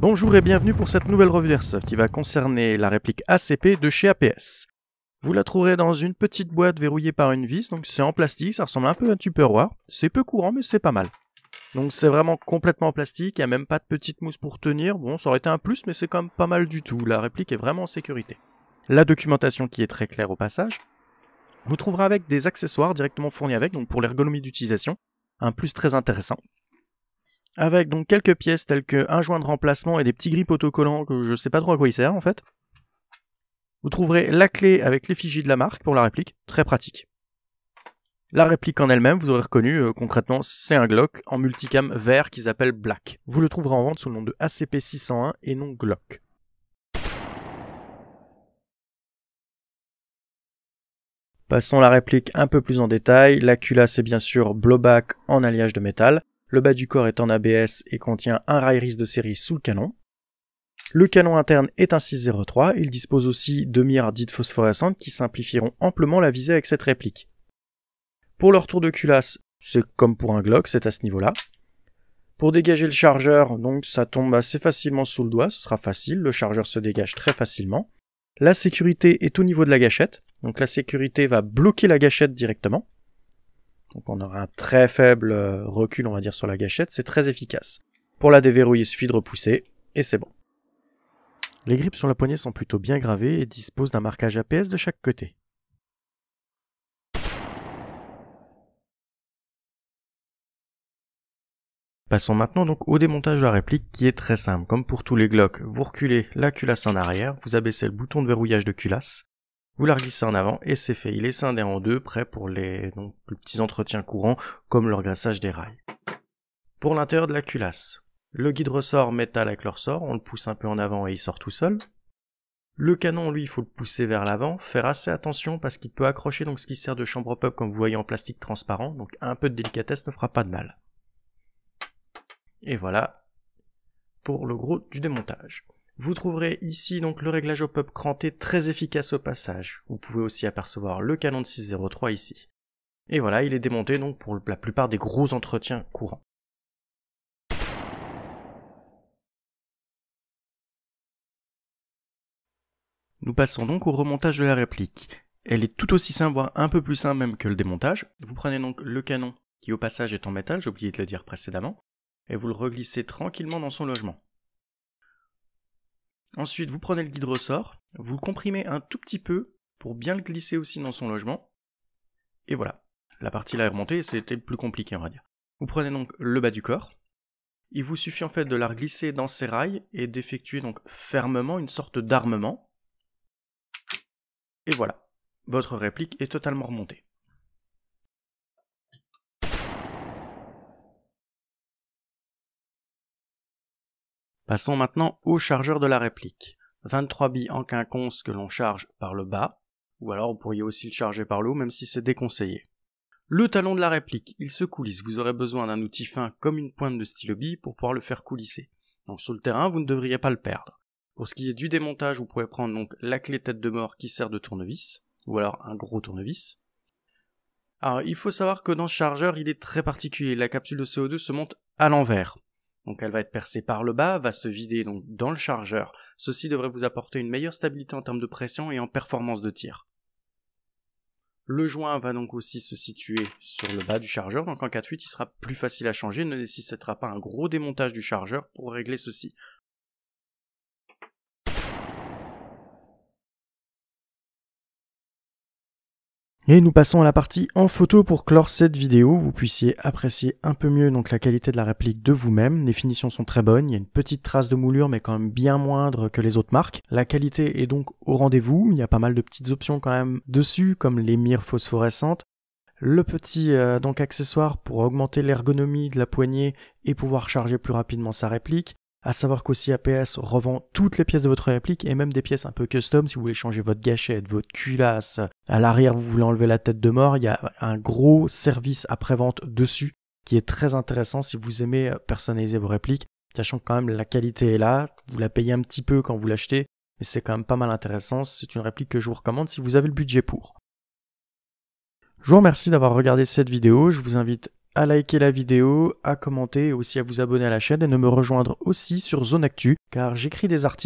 Bonjour et bienvenue pour cette nouvelle revue d'Airsoft qui va concerner la réplique ACP de chez APS. Vous la trouverez dans une petite boîte verrouillée par une vis, donc c'est en plastique, ça ressemble un peu à un Tupperware. C'est peu courant mais c'est pas mal. Donc c'est vraiment complètement en plastique, il n'y a même pas de petite mousse pour tenir, bon ça aurait été un plus mais c'est quand même pas mal du tout, la réplique est vraiment en sécurité. La documentation qui est très claire au passage. Vous trouverez avec des accessoires directement fournis avec, donc pour l'ergonomie d'utilisation, un plus très intéressant. Avec donc quelques pièces telles qu'un joint de remplacement et des petits grips autocollants que je sais pas trop à quoi ils servent en fait. Vous trouverez la clé avec l'effigie de la marque pour la réplique, très pratique. La réplique en elle-même, vous aurez reconnu, concrètement, c'est un Glock en multicam vert qu'ils appellent Black. Vous le trouverez en vente sous le nom de ACP601 et non Glock. Passons à la réplique un peu plus en détail. La culasse est bien sûr blowback en alliage de métal. Le bas du corps est en ABS et contient un rail RIS de série sous le canon. Le canon interne est un 603, il dispose aussi de mires dites phosphorescentes qui simplifieront amplement la visée avec cette réplique. Pour le retour de culasse, c'est comme pour un Glock, c'est à ce niveau-là. Pour dégager le chargeur, donc ça tombe assez facilement sous le doigt, ce sera facile, le chargeur se dégage très facilement. La sécurité est au niveau de la gâchette, donc la sécurité va bloquer la gâchette directement. Donc on aura un très faible recul, on va dire, sur la gâchette, c'est très efficace. Pour la déverrouiller, il suffit de repousser, et c'est bon. Les grips sur la poignée sont plutôt bien gravées et disposent d'un marquage APS de chaque côté. Passons maintenant donc au démontage de la réplique qui est très simple. Comme pour tous les Glock, vous reculez la culasse en arrière, vous abaissez le bouton de verrouillage de culasse, vous la reglissez en avant et c'est fait. Il est scindé en deux, prêt pour les petits entretiens courants comme le regraissage des rails. Pour l'intérieur de la culasse, le guide ressort métal avec le ressort, on le pousse un peu en avant et il sort tout seul. Le canon, lui, il faut le pousser vers l'avant, faire assez attention parce qu'il peut accrocher donc ce qui sert de chambre pop comme vous voyez en plastique transparent, donc un peu de délicatesse ne fera pas de mal. Et voilà pour le gros du démontage. Vous trouverez ici donc le réglage au pop cranté très efficace au passage. Vous pouvez aussi apercevoir le canon de 603 ici. Et voilà, il est démonté donc pour la plupart des gros entretiens courants. Nous passons donc au remontage de la réplique. Elle est tout aussi simple, voire un peu plus simple même que le démontage. Vous prenez donc le canon qui au passage est en métal, j'ai oublié de le dire précédemment, et vous le reglissez tranquillement dans son logement. Ensuite, vous prenez le guide ressort, vous le comprimez un tout petit peu pour bien le glisser aussi dans son logement. Et voilà, la partie là est remontée, c'était le plus compliqué on va dire. Vous prenez donc le bas du corps. Il vous suffit en fait de la reglisser dans ses rails et d'effectuer donc fermement une sorte d'armement. Et voilà, votre réplique est totalement remontée. Passons maintenant au chargeur de la réplique. 23 billes en quinconce que l'on charge par le bas, ou alors vous pourriez aussi le charger par le haut, même si c'est déconseillé. Le talon de la réplique, il se coulisse. Vous aurez besoin d'un outil fin comme une pointe de stylo bille pour pouvoir le faire coulisser. Donc sur le terrain, vous ne devriez pas le perdre. Pour ce qui est du démontage, vous pouvez prendre donc la clé tête de mort qui sert de tournevis, ou alors un gros tournevis. Alors il faut savoir que dans ce chargeur, il est très particulier. La capsule de CO2 se monte à l'envers. Donc elle va être percée par le bas, va se vider donc dans le chargeur. Ceci devrait vous apporter une meilleure stabilité en termes de pression et en performance de tir. Le joint va donc aussi se situer sur le bas du chargeur, donc en cas de fuite il sera plus facile à changer, ne nécessitera pas un gros démontage du chargeur pour régler ceci. Et nous passons à la partie en photo pour clore cette vidéo, vous puissiez apprécier un peu mieux donc la qualité de la réplique de vous-même. Les finitions sont très bonnes, il y a une petite trace de moulure mais quand même bien moindre que les autres marques. La qualité est donc au rendez-vous, il y a pas mal de petites options quand même dessus comme les mires phosphorescentes. Le petit donc accessoire pour augmenter l'ergonomie de la poignée et pouvoir charger plus rapidement sa réplique. À savoir qu'aussi APS revend toutes les pièces de votre réplique et même des pièces un peu custom si vous voulez changer votre gâchette, votre culasse. À l'arrière, vous voulez enlever la tête de mort, il y a un gros service après-vente dessus qui est très intéressant si vous aimez personnaliser vos répliques, sachant que quand même la qualité est là, vous la payez un petit peu quand vous l'achetez, mais c'est quand même pas mal intéressant, c'est une réplique que je vous recommande si vous avez le budget pour. Je vous remercie d'avoir regardé cette vidéo, je vous invite à liker la vidéo, à commenter et aussi à vous abonner à la chaîne et de me rejoindre aussi sur Zone Actu car j'écris des articles